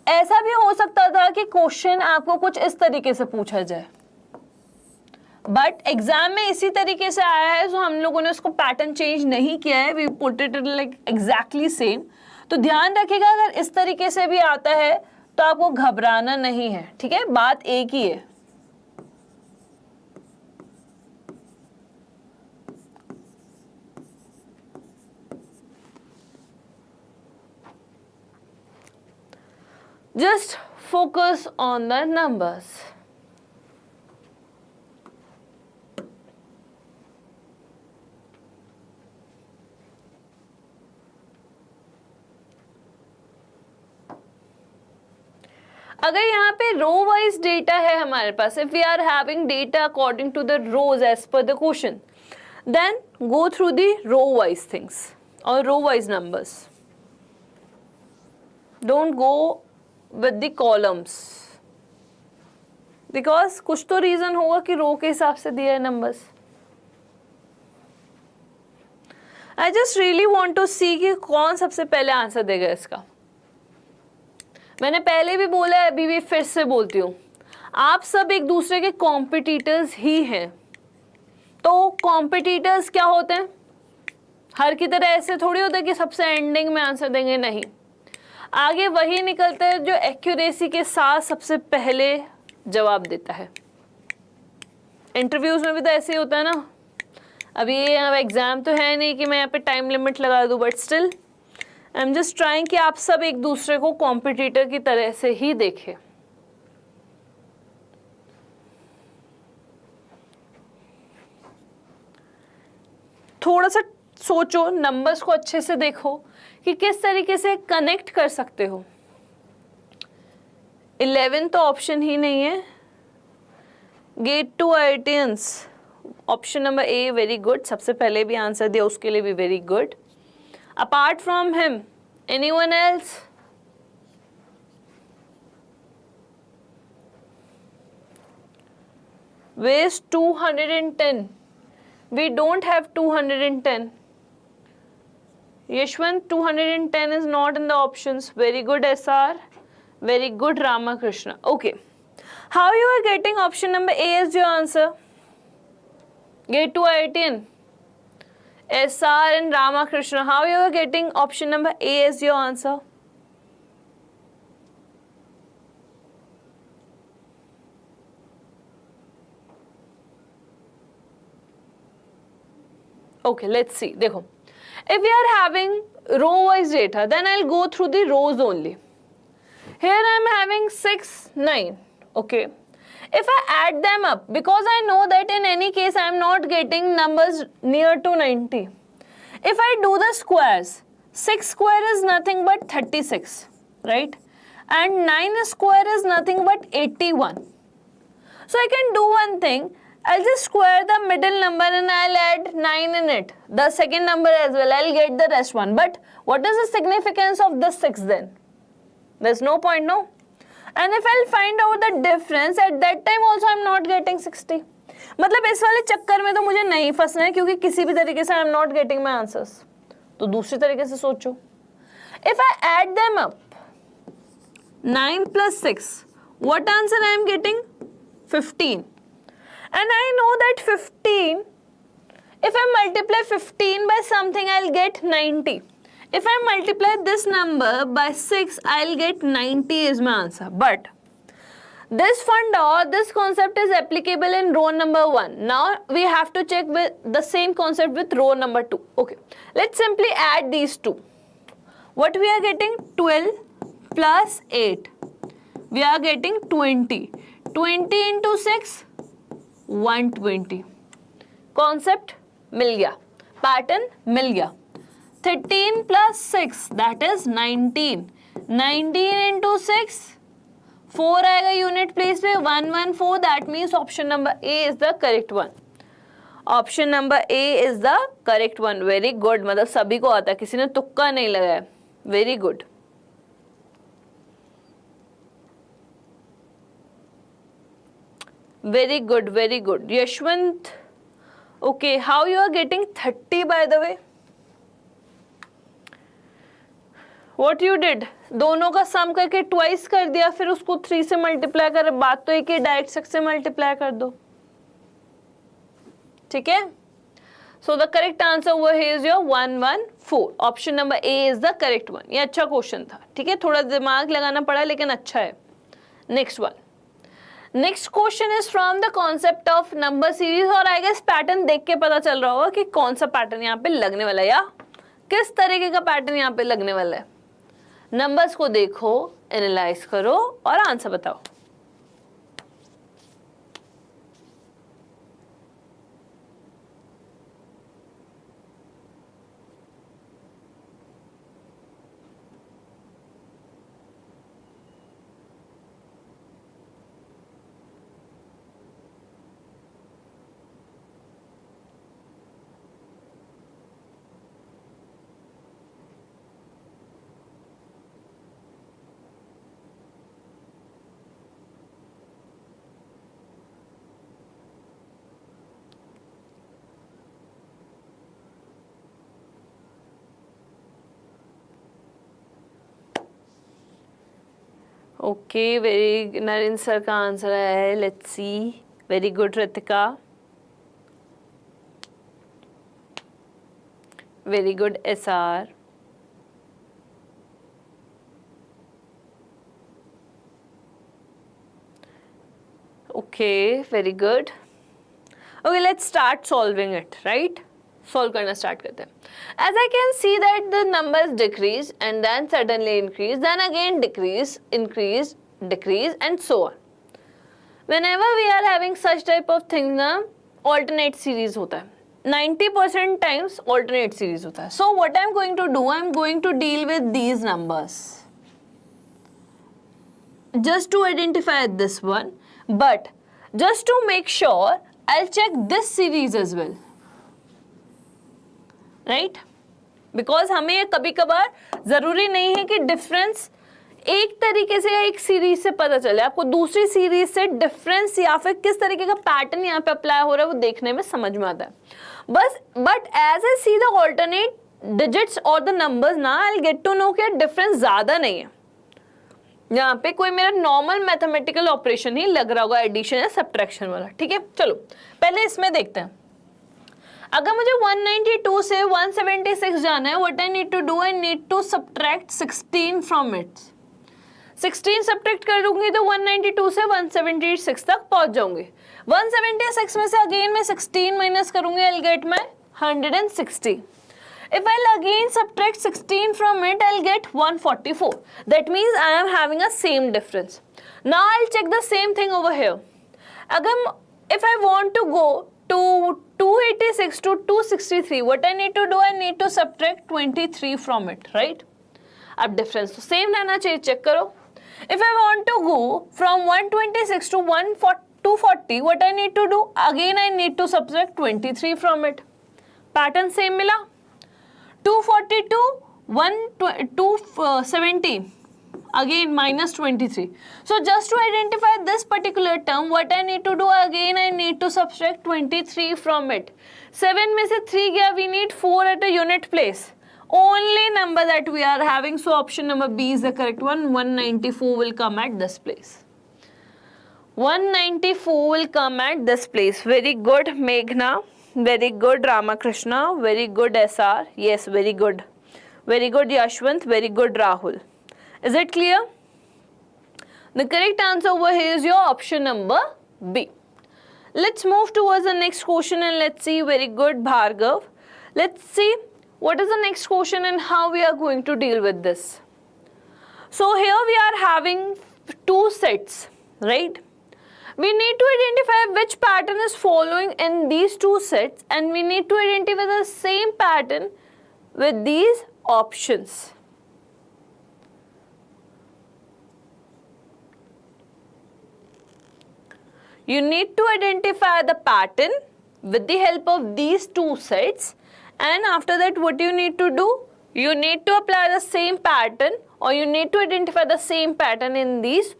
ऐसा भी हो सकता था कि क्वेश्चन आपको कुछ इस तरीके से पूछा जाए, बट एग्जाम में इसी तरीके से आया है, तो हम लोगों ने उसको पैटर्न चेंज नहीं किया है. We put it like exactly same. तो ध्यान रखिएगा, अगर इस तरीके से भी आता है तो आपको घबराना नहीं है. ठीक है, बात एक ही है. Just focus on the numbers. अगर यहाँ पे रो वाइज डेटा है हमारे पास, if we are having data according to the rows as per the question, then go through the row wise things or row wise numbers. Don't go with the columns, because कुछ तो reason होगा कि रो के हिसाब से दिया है numbers. I just really want to see कि कौन सबसे पहले आंसर देगा इसका. मैंने पहले भी बोला है, अभी भी फिर से बोलती हूँ, आप सब एक दूसरे के कॉम्पिटिटर्स ही हैं. तो कॉम्पिटिटर्स क्या होते हैं? हर की तरह ऐसे थोड़ी होता है कि सबसे एंडिंग में आंसर देंगे, नहीं. आगे वही निकलता है जो एक्यूरेसी के साथ सबसे पहले जवाब देता है. इंटरव्यूज में भी तो ऐसे ही होता है ना. अभी ये एग्जाम तो है नहीं कि मैं यहाँ पे टाइम लिमिट लगा दूँ, but still I am just trying कि आप सब एक दूसरे को कॉम्पिटिटर की तरह से ही देखें. थोड़ा सा सोचो, नंबर्स को अच्छे से देखो कि किस तरीके से कनेक्ट कर सकते हो. 11 तो ऑप्शन ही नहीं है. Get to IITians, option number A, very good. सबसे पहले भी आंसर दिया, उसके लिए भी very good. Apart from him, anyone else? Where is 210? We don't have 210. Yashwant, 210 is not in the options. Very good, SR. Very good, Ramakrishna. Okay. How you are getting option number A as your answer? Get to IITian. SR and Ramakrishna. How you are getting option number A as your answer? Okay, let's see. देखो. If we are having row-wise data, then I'll go through the rows only. Here I'm having 6, 9. Okay. If I add them up, because I know that in any case I am not getting numbers near to 90. If I do the squares, 6 square is nothing but 36, right? And 9 square is nothing but 81. So I can do one thing. I'll just square the middle number and I'll add 9 in it. The second number as well. I'll get the rest one. But what is the significance of this 6 then? There's no point, no? And if I find out the difference at that time also I am not getting 60. मतलब इस वाले चक्कर में तो मुझे नहीं फंसना है, क्योंकि किसी भी तरीके से आई am not getting my answers. तो दूसरी तरीके से सोचो, if I add them up 9 plus 6, what answer I am getting? 15. And I know that 15, if I multiply 15 by something, I'll get 90. If I multiply this number by 6, I'll get 90 is my answer. But this funda or this concept is applicable in row number 1. Now we have to check with the same concept with row number 2. Okay, let's simply add these two. What we are getting? 12 plus 8. We are getting 20. 20 into 6, 120. Concept मिल गया, pattern मिल गया. 13 plus 6, that is 19. 19 into 6, 4 आएगा unit place पे, 114. That means option number A is the correct one. Option number A is the correct one. Very good. मतलब सभी को आता है, किसी ने तुक्का नहीं लगाया. Very good. Very good, very good. Yashwant, okay, how you are getting 30 by the way? What you did? दोनों का सम करके ट्वाइस कर दिया, फिर उसको 3 से मल्टीप्लाई कर. बात तो एक ही, डायरेक्ट 6 से मल्टीप्लाई कर दो. ठीक है? So the correct answer over here is your 114. Option number A is the correct one. ये अच्छा क्वेश्चन था. ठीक है, थोड़ा दिमाग लगाना पड़ा लेकिन अच्छा है. Next one. Next question is from the concept of number series. और आई गेस पैटर्न देख के पता चल रहा होगा कि कौन सा पैटर्न यहाँ पे लगने वाला है, या किस तरीके का पैटर्न यहाँ पे लगने वाला है. नंबर्स को देखो, एनालाइज करो और आंसर बताओ. ओके, वेरी नरेंद्र सर का आंसर है. Let's see. Very good Ritika. Very good SR. Okay, very good. Okay, let's start solving it. Right, solve करना स्टार्ट करते हैं. As I can see that the numbers decrease and then suddenly increase, then again decrease, increase, decrease and so on. Whenever we are having such type of things ना, alternate series होता है. 90% times alternate series होता है. So what I am going to do, I am going to deal with these numbers just to identify this one, but just to make sure I'll check this series as well. Right, because हमें कभी कभार जरूरी नहीं है कि difference एक तरीके से या एक सीरीज से पता चले. आपको दूसरी सीरीज से डिफरेंस या फिर किस तरीके का पैटर्न यहाँ पे अप्लाई हो रहा है वो देखने में समझ में आता है बस. But as I see the alternate digits और द नंबर्स ना, I will get to know कि डिफरेंस ज्यादा नहीं है. यहाँ पे कोई मेरा नॉर्मल मैथमेटिकल ऑपरेशन ही लग रहा होगा, एडिशन या सब्ट्रैक्शन वाला. ठीक है, चलो पहले इसमें देखते हैं. अगर मुझे 192 से 176 जाना है, what I need to do, I need to subtract 16 from it. 16 subtract कर दूंगी तो 192 से 176 तक पहुंच जाऊंगी. 176 में से अगेन मैं 16 माइनस करूंगी, आई will gate my 160. If I'll again subtract 16 from it, I'll get 144. That means I am having a same difference. Now I'll check the same thing over here. If I want to go to 286 to 263, what I need to do, I need to subtract 23 from it, right? अब difference तो same रहना चाहिए, check करो. If I want to go from 126 to 240, what I need to do, again I need to subtract 23 from it. Pattern same मिला. 240 to 270, again minus 23. So just to identify this particular term, what I need to do again, I need to subtract 23 from it. 7 में से 3 गया, we need 4 at a unit place. Only number that we are having, so option number B is the correct one. 194 will come at this place. 194 will come at this place. Very good, Meghna. Very good, Ramakrishna. Very good, SR. Yes, very good. Very good, Yashwant. Very good, Rahul. Is it clear? The correct answer over here is your option number B. Let's move towards the next question and let's see. Very good, Bhargav. Let's see what is the next question and how we are going to deal with this. So here we are having 2 sets, right? We need to identify which pattern is following in these 2 sets, and we need to identify the same pattern with these options. You need to identify the pattern with the help of these 2 sets, and after that what you need to do? You need to apply the same pattern, or you need to identify the same pattern in these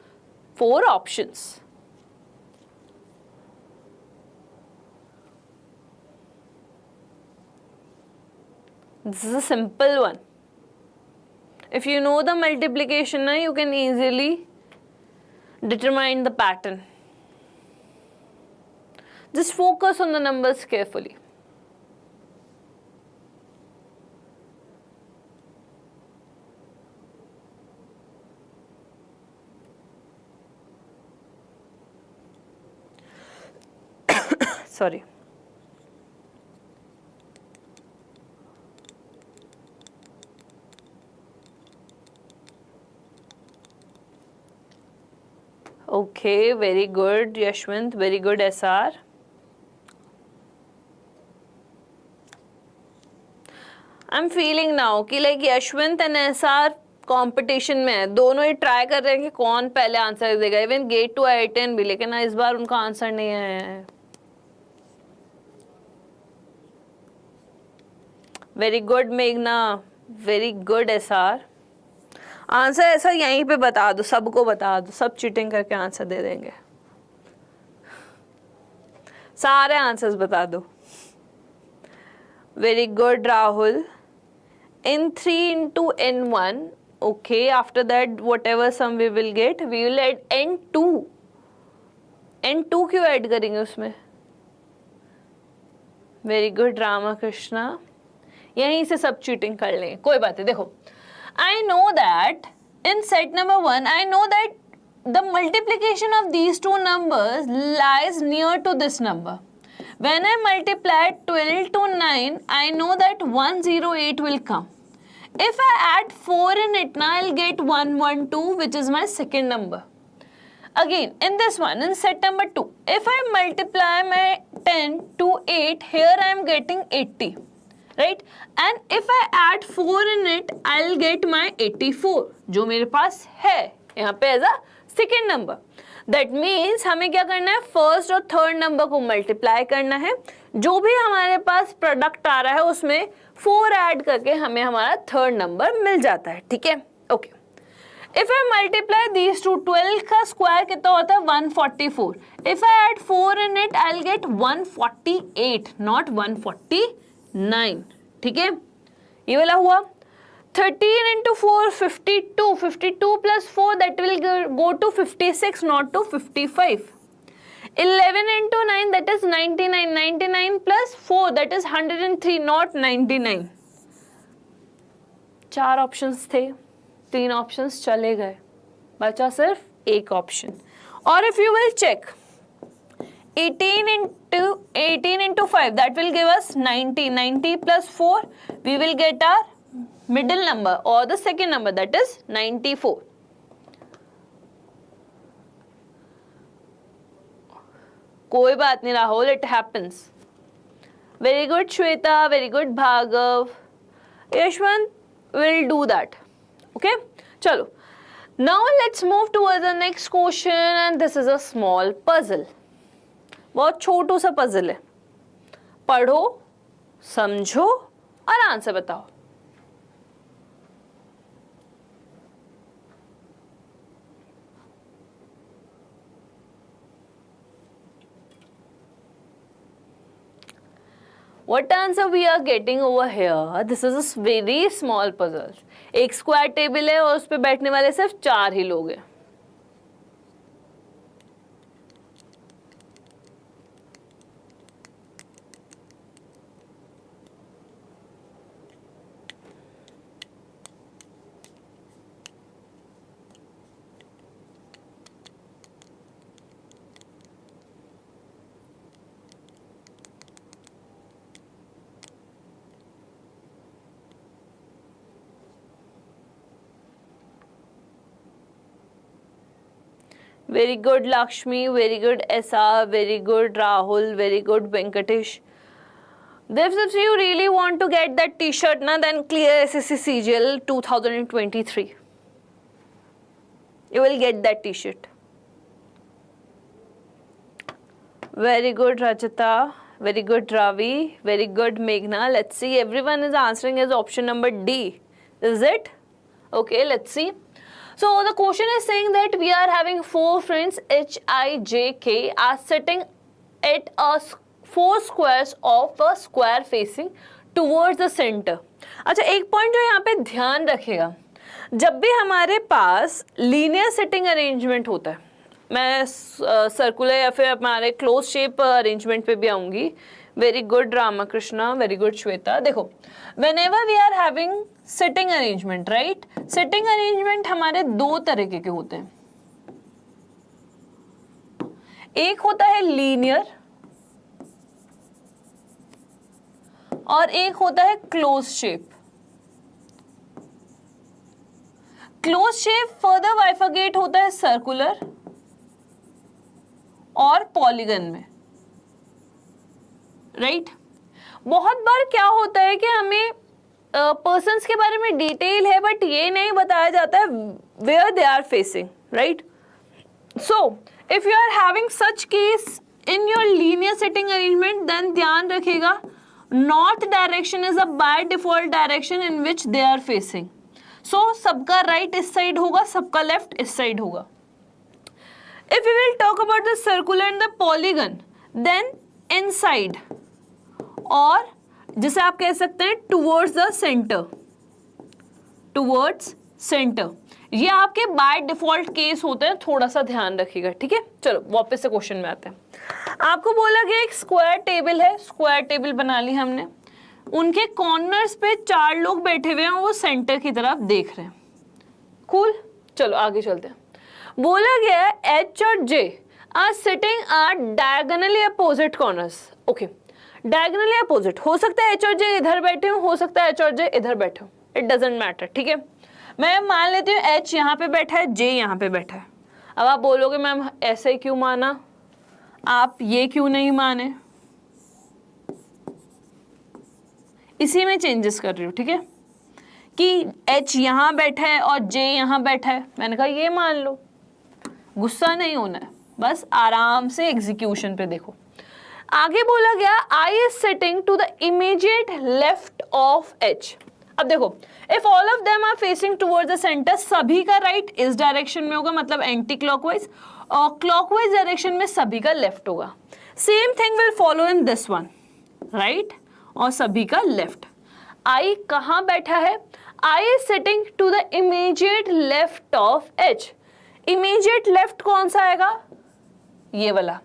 4 options. This is a simple one. If you know the multiplication, you can easily determine the pattern. Just focus on the numbers carefully. Sorry. Okay, very good, Yashwant. Very good, SR. I'm feeling now कि like Yashwant and SR competition में है, दोनों ही try कर रहे हैं कि कौन पहले आंसर देगा. इवन गेट टू I10 भी, लेकिन इस बार उनका आंसर नहीं आया है. वेरी गुड मेघना, वेरी गुड SR. आंसर ऐसा यहीं पे बता दो, सबको बता दो, सब चीटिंग करके आंसर दे देंगे. सारे आंसर्स बता दो. Very good Rahul. N3 into N1, okay, after that whatever sum we will get, we will add N2. N2 क्यों ऐड करेंगे उसमें? Very good Ramakrishna. यहीं से सब चीटिंग कर लेंगे, कोई बात नहीं. देखो, I know that in set number 1, I know that the multiplication of these 2 numbers lies near to this number. When I multiply 12 to 9, I know that 108 will come. If I add 4 in it, now I'll get 112, which is my second number. Again, in this one, in set number 2, if I multiply my 10 to 8, here I am getting 80. Right? And if I add 4 in it, I'll get my 84, जो मेरे पास है यहाँ पे as a second number. That means हमें क्या करना है? First और थर्ड नंबर को मल्टीप्लाई करना है. जो भी हमारे पास प्रोडक्ट आ रहा है उसमें 4 ऐड करके हमें हमारा थर्ड नंबर मिल जाता है. ठीक है, okay. If I multiply these two, 12 का स्क्वायर कितना होता है? 144. If I add 4 in it, I will get 148, not 149. ठीक है, ये वाला हुआ. 13 into 4, 52. 52 plus 4, that will go to 56, not to 55. 11 into 9, that is 99. 99 plus 4, that is 103, not 99. 4 options थे, 3 ऑप्शंस चले गए, बचा सिर्फ एक ऑप्शन. और if you will check 18 into 5, that will give us 90. 90 plus 4, we will get our middle number or the second number, that is 94. कोई बात नहीं Rahul, it happens. Very good Shweta, very good Bhargav. Yashwant will do that. Okay, चलो. Now let's move towards the next question, and this is a small puzzle. बहुत छोटू सा puzzle है. पढ़ो, समझो और आंसर बताओ. What answer we are getting over here? This is a very small puzzle. एक square table है और उस पे बैठने वाले सिर्फ 4 ही लोग हैं. Very good Lakshmi, very good SR, very good Rahul, very good Venkatesh. If you really want to get that t-shirt na, then clear SSC CGL 2023. You will get that t-shirt. Very good Rajata, very good Ravi, very good Meghna. Let's see, everyone is answering as option number D. Is it? Okay, let's see. So the question is saying that we are having 4 friends H, I, J, K are sitting at 4 squares of a square facing towards the center. अच्छा, एक point जो यहाँ पे ध्यान रखेगा, जब भी हमारे पास लीनियर सिटिंग अरेंजमेंट होता है, मैं सर्कुलर या फिर हमारे क्लोज शेप अरेंजमेंट पे भी आऊंगी. Very good Ramakrishna, very good Shweta. देखो, whenever we are having sitting arrangement, right? Sitting arrangement हमारे 2 तरीके के होते हैं. एक होता है लीनियर और एक होता है close shape. Close shape further bifurcate होता है सर्कुलर और पॉलीगन में, राइट? बहुत बार क्या होता है कि हमें पर्सन्स के बारे में डिटेल है बट ये नहीं बताया जाता है where they are facing, right? So if you are having such case in your linear sitting arrangement, then ध्यान रखिएगा north direction is a by default direction in which they are facing. So सबका right इस side होगा, सबका left इस side होगा. If we will talk about the circular and the polygon, then inside और जिसे आप कह सकते हैं towards the center, towards center, ये आपके बाय डिफॉल्ट केस होते हैं. थोड़ा सा ध्यान रखिएगा, ठीक है? चलो वापस से क्वेश्चन में आते हैं. आपको बोला गया एक स्क्वायर टेबल है, स्क्वायर टेबल बना ली हमने, उनके कॉर्नर्स पे 4 लोग बैठे हुए हैं, वो सेंटर की तरफ देख रहे हैं. कूल, चलो आगे चलते हैं. बोला गया H और J are sitting are diagonally opposite corners. Okay, diagonally opposite हो सकता है H और J इधर बैठे हो, हो सकता है H और J इधर बैठे हो, इट डजंट मैटर, ठीक है? मैं मान लेती हूँ H यहाँ पे बैठा है, J यहाँ पे बैठा है. अब आप बोलोगे मैम ऐसे क्यों माना, आप ये क्यों नहीं माने? इसी में चेंजेस कर रही हूँ, ठीक है? कि H यहाँ बैठा है और J यहाँ बैठा है, मैंने कहा ये मान लो, गुस्सा नहीं होना है, बस आराम से एग्जीक्यूशन पे देखो. आगे बोला गया I is sitting to the immediate left of H. अब देखो, if all of them are facing towards the center, सभी का राइट इस डायरेक्शन में होगा, मतलब एंटी क्लॉकवाइज, और क्लॉकवाइज डायरेक्शन में सभी का लेफ्ट होगा. Same thing will follow in this one, right, और सभी का लेफ्ट. I कहाँ बैठा है? I is sitting to the immediate left of H. Immediate left कौन सा आएगा? ये वाला.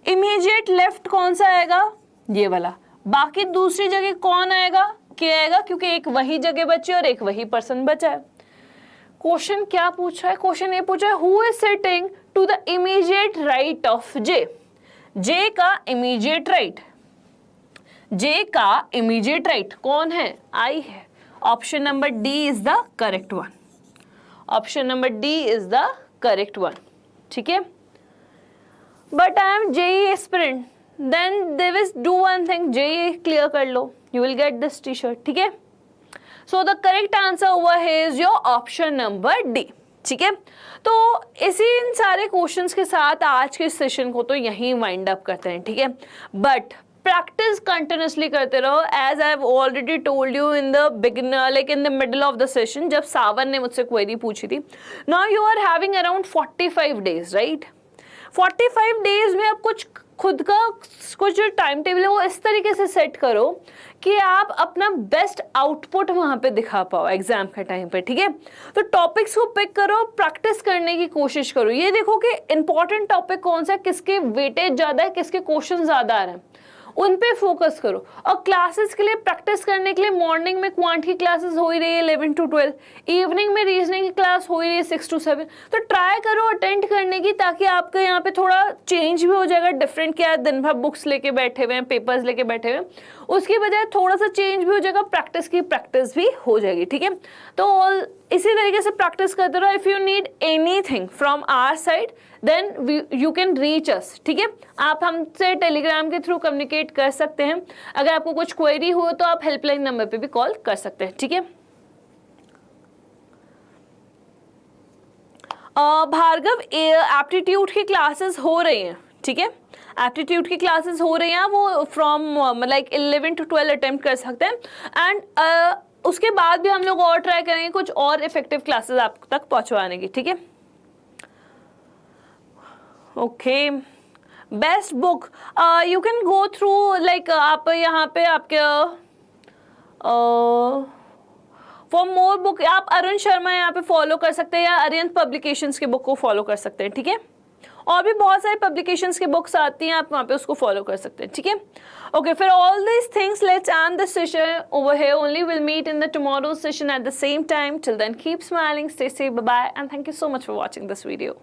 इमीडिएट लेफ्ट कौन सा आएगा? ये वाला. बाकी दूसरी जगह कौन आएगा? क्या आएगा? क्योंकि एक वही जगह बची और एक वही पर्सन बचा है. क्वेश्चन क्या पूछा है? क्वेश्चन ये पूछा है who is sitting to the immediate right of J. J का इमीडिएट राइट, J का इमीडिएट राइट कौन है? I है. Option number D is the correct one. Option number D is the correct one, ठीक है? But I am JEE aspirant, then they will do one thing, JEE clear कर लो, you will get this T-shirt, ठीक है? So the correct answer over here is your option number D, ठीक है? तो इसी इन सारे क्वेश्चंस के साथ आज के सेशन को तो यहीं वाइंड अप करते हैं, ठीक है? बट प्रैक्टिस कंटिन्यूसली करते रहो. As I have already told you in the beginner, like in the middle of the session, जब सावन ने मुझसे क्वेरी पूछी थी. Now you are having around 45 days, right? 45 days में अब कुछ खुद का कुछ जो टाइम टेबल है वो इस तरीके से सेट करो कि आप अपना बेस्ट आउटपुट वहां पे दिखा पाओ एग्जाम के टाइम पे, ठीक है। तो टॉपिक्स को पिक करो, प्रैक्टिस करने की कोशिश करो, ये देखो कि इंपॉर्टेंट टॉपिक कौन सा है, किसके वेटेज ज्यादा है, किसके क्वेश्चन ज्यादा आ रहे हैं, उन पे फोकस करो। और क्लासेस के लिए प्रैक्टिस करने के लिए मॉर्निंग में क्वांट की क्लासेस हो ही रही है 11 to 12, इवनिंग में रीजनिंग की क्लास हो ही रही है 6 to 7। तो ट्राई करो अटेंड करने की, ताकि आपके यहाँ पे थोड़ा चेंज भी हो जाएगा। डिफरेंट क्या है, दिन भर बुक्स लेके बैठे हुए हैं, पेपर्स लेके बैठे हुए हैं, उसकी बजाय थोड़ा सा चेंज भी हो जाएगा, प्रैक्टिस की प्रैक्टिस भी हो जाएगी, ठीक है। तो ऑल इसी तरीके से प्रैक्टिस करते रहो। If you need anything from our side then you can reach us, ठीक है। आप हमसे टेलीग्राम के थ्रू कम्युनिकेट कर सकते हैं। अगर आपको कुछ क्वेरी हो तो आप हेल्पलाइन नंबर पे भी कॉल कर सकते हैं, ठीक है। भार्गव, एप्टीट्यूड की क्लासेस हो रही हैं, ठीक है, एप्टीट्यूड की क्लासेस हो रही हैं, वो फ्रॉम लाइक 11 to 12 अटेम्प्ट कर सकते हैं। एंड उसके बाद भी हम लोग और ट्राई करेंगे कुछ और इफेक्टिव क्लासेस आप तक पहुंचवाने की, ठीक है। Okay, best book you can go through, like आप यहाँ पे आपके फॉर मोर बुक आप अरुण शर्मा यहाँ पे फॉलो कर सकते हैं, या अरियंत पब्लिकेशंस के बुक को फॉलो कर सकते हैं, ठीक है। और भी बहुत सारे पब्लिकेशंस के बुक्स आती हैं, आप वहाँ पे उसको फॉलो कर सकते हैं, ठीक है। ओके, फिर all this things let's end the session over here only, will meet in the tomorrow session at the same time. Till then keep smiling, stay safe, bye bye, and thank you so much for watching this video.